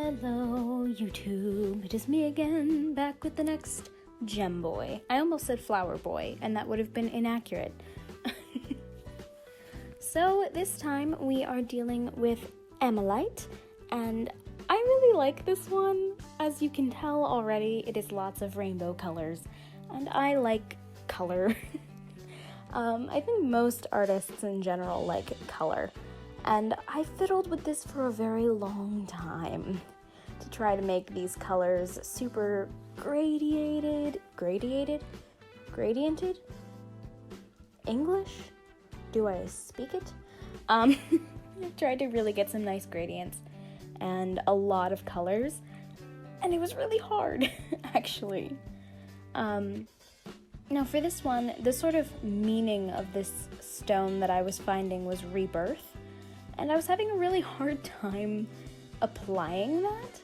Hello, YouTube. It is me again, back with the next gem boy. I almost said flower boy, and that would have been inaccurate. So this time we are dealing with Ammolite, and I really like this one. As you can tell already, it is lots of rainbow colors, and I like color. I think most artists in general like color. And I fiddled with this for a very long time to try to make these colors super gradiented? English? Do I speak it? I tried to really get some nice gradients and a lot of colors, and it was really hard, actually. Now for this one, the sort of meaning of this stone that I was finding was rebirth. And I was having a really hard time applying that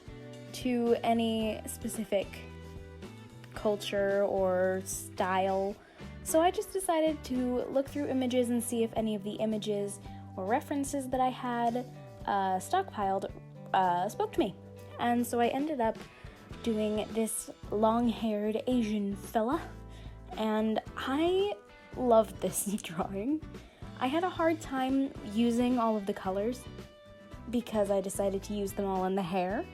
to any specific culture or style. So I just decided to look through images and see if any of the images or references that I had stockpiled spoke to me. And so I ended up doing this long-haired Asian fella, and I loved this drawing. I had a hard time using all of the colors because I decided to use them all in the hair,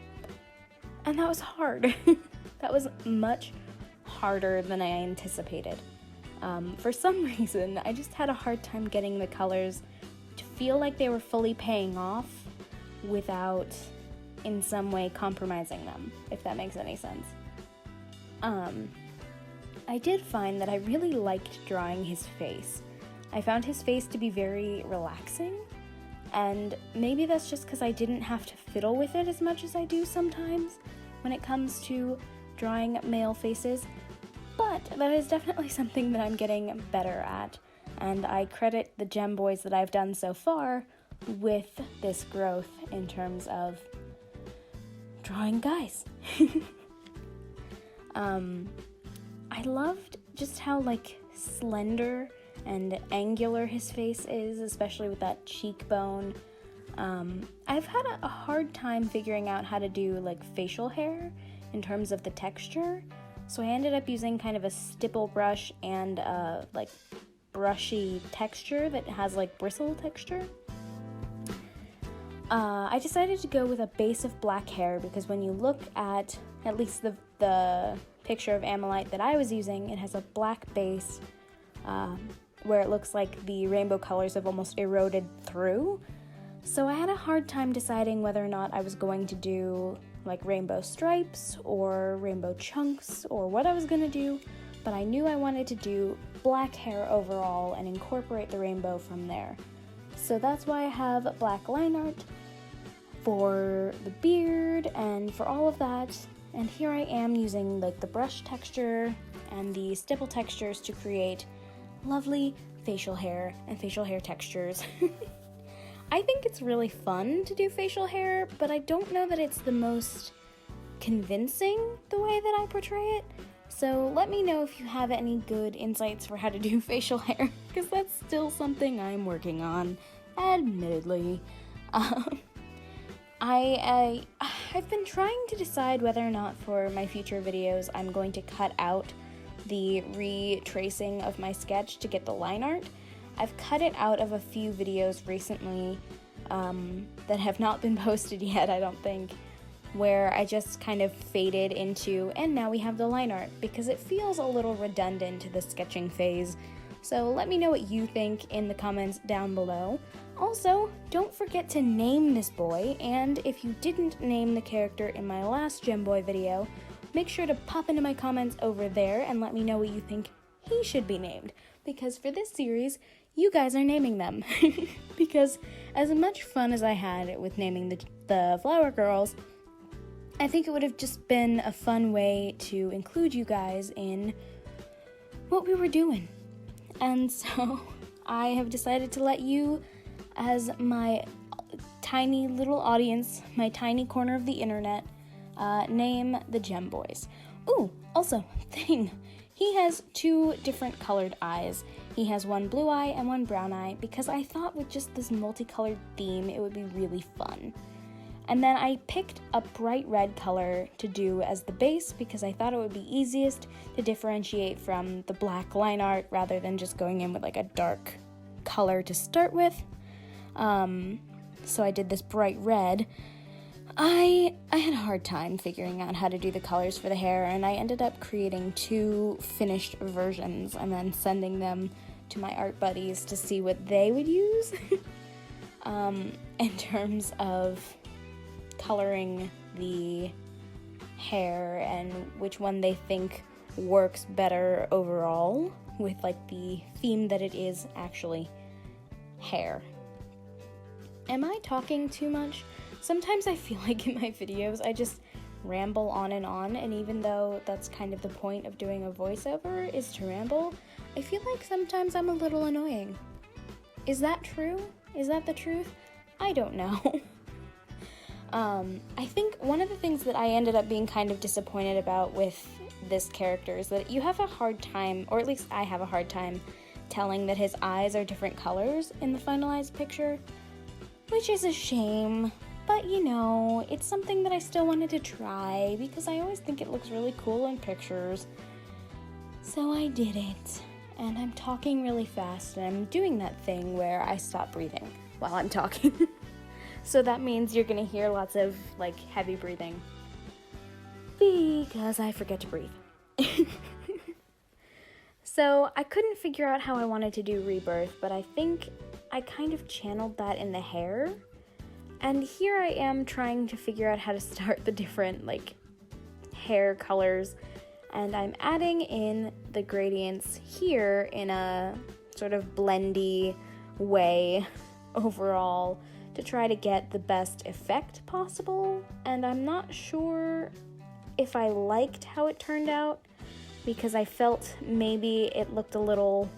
and that was hard. That was much harder than I anticipated. For some reason, I just had a hard time getting the colors to feel like they were fully paying off without in some way compromising them, if that makes any sense. I did find that I really liked drawing his face. I found his face to be very relaxing, and maybe that's just because I didn't have to fiddle with it as much as I do sometimes when it comes to drawing male faces, but that is definitely something that I'm getting better at, and I credit the gem boys that I've done so far with this growth in terms of drawing guys. I loved just how, slender and angular his face is, especially with that cheekbone. I've had a hard time figuring out how to do facial hair in terms of the texture, so I ended up using kind of a stipple brush and brushy texture that has bristle texture. I decided to go with a base of black hair because when you look at least the picture of Ammolite that I was using, it has a black base where it looks like the rainbow colors have almost eroded through. So I had a hard time deciding whether or not I was going to do rainbow stripes or rainbow chunks or what I was going to do, but I knew I wanted to do black hair overall and incorporate the rainbow from there. So that's why I have black line art for the beard and for all of that. And here I am using the brush texture and the stipple textures to create lovely facial hair and facial hair textures. I think it's really fun to do facial hair, but I don't know that it's the most convincing the way that I portray it. So let me know if you have any good insights for how to do facial hair, because that's still something I'm working on, admittedly. I've been trying to decide whether or not for my future videos I'm going to cut out the retracing of my sketch to get the line art. I've cut it out of a few videos recently that have not been posted yet, I don't think, where I just kind of faded into, and now we have the line art, because it feels a little redundant to the sketching phase. So let me know what you think in the comments down below. Also, don't forget to name this boy, and if you didn't name the character in my last Gem Boy video, make sure to pop into my comments over there and let me know what you think he should be named, because for this series, you guys are naming them. Because as much fun as I had with naming the flower girls, I think it would have just been a fun way to include you guys in what we were doing. And so I have decided to let you, as my tiny little audience, my tiny corner of the internet, name the Gem Boys. Ooh, also, thing, he has two different colored eyes. He has one blue eye and one brown eye, because I thought with just this multicolored theme, it would be really fun. And then I picked a bright red color to do as the base because I thought it would be easiest to differentiate from the black line art rather than just going in with like a dark color to start with. So I did this bright red. I had a hard time figuring out how to do the colors for the hair, and I ended up creating 2 finished versions and then sending them to my art buddies to see what they would use in terms of coloring the hair and which one they think works better overall with like the theme that it is actually hair. Am I talking too much? Sometimes I feel like in my videos I just ramble on, and even though that's kind of the point of doing a voiceover is to ramble, I feel like sometimes I'm a little annoying. Is that true? Is that the truth? I don't know. I think one of the things that I ended up being kind of disappointed about with this character is that you have a hard time, or at least I have a hard time, telling that his eyes are different colors in the finalized picture, which is a shame. But, you know, it's something that I still wanted to try because I always think it looks really cool in pictures. So I did it. And I'm talking really fast, and I'm doing that thing where I stop breathing while I'm talking. So that means you're gonna hear lots of, like, heavy breathing. Because I forget to breathe. So I couldn't figure out how I wanted to do Rebirth, but I think I kind of channeled that in the hair. And here I am trying to figure out how to start the different, like, hair colors. And I'm adding in the gradients here in a sort of blendy way overall to try to get the best effect possible. And I'm not sure if I liked how it turned out because I felt maybe it looked a little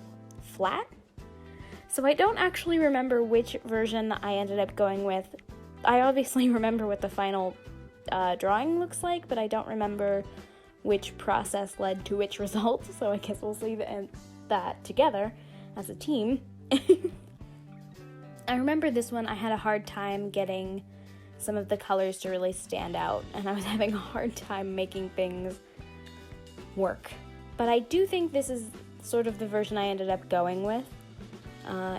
flat. So I don't actually remember which version I ended up going with. I obviously remember what the final drawing looks like, but I don't remember which process led to which result, so I guess we'll see that together as a team. I remember this one, I had a hard time getting some of the colors to really stand out, and I was having a hard time making things work. But I do think this is sort of the version I ended up going with,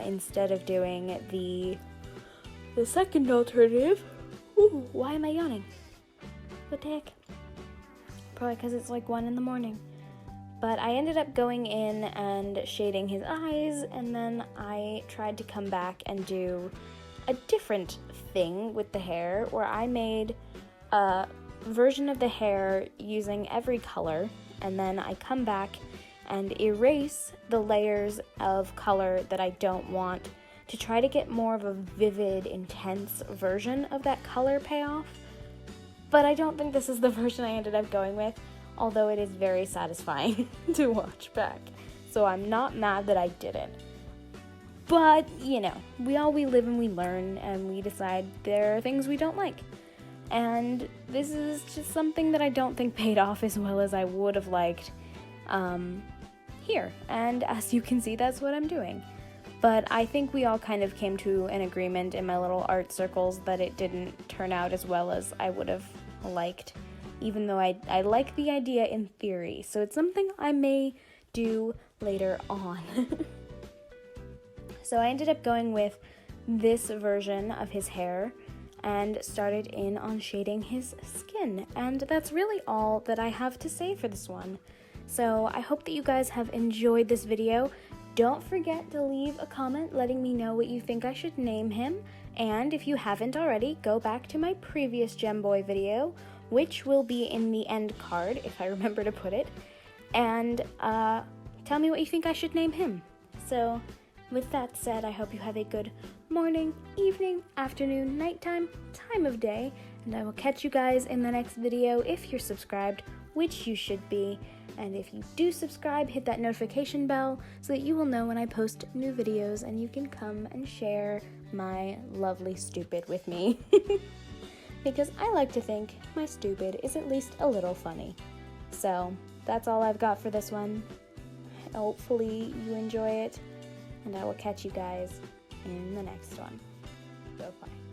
instead of doing the second alternative. Ooh, why am I yawning? What the heck? Probably because it's like 1 a.m. But I ended up going in and shading his eyes, and then I tried to come back and do a different thing with the hair, where I made a version of the hair using every color, and then I come back and erase the layers of color that I don't want to try to get more of a vivid, intense version of that color payoff. But I don't think this is the version I ended up going with, although it is very satisfying to watch back. So I'm not mad that I did it. But, you know, we live and we learn, and we decide there are things we don't like. And this is just something that I don't think paid off as well as I would have liked here. And as you can see, that's what I'm doing. But I think we all kind of came to an agreement in my little art circles that it didn't turn out as well as I would have liked, even though I like the idea in theory. So it's something I may do later on. So I ended up going with this version of his hair and started in on shading his skin. And that's really all that I have to say for this one. So I hope that you guys have enjoyed this video. Don't forget to leave a comment letting me know what you think I should name him. And if you haven't already, go back to my previous Gemboy video, which will be in the end card, if I remember to put it. And tell me what you think I should name him. So with that said, I hope you have a good morning, evening, afternoon, nighttime, time of day. And I will catch you guys in the next video if you're subscribed, which you should be. And if you do subscribe, hit that notification bell so that you will know when I post new videos and you can come and share my lovely stupid with me. Because I like to think my stupid is at least a little funny. So that's all I've got for this one. Hopefully you enjoy it, and I will catch you guys in the next one. So bye.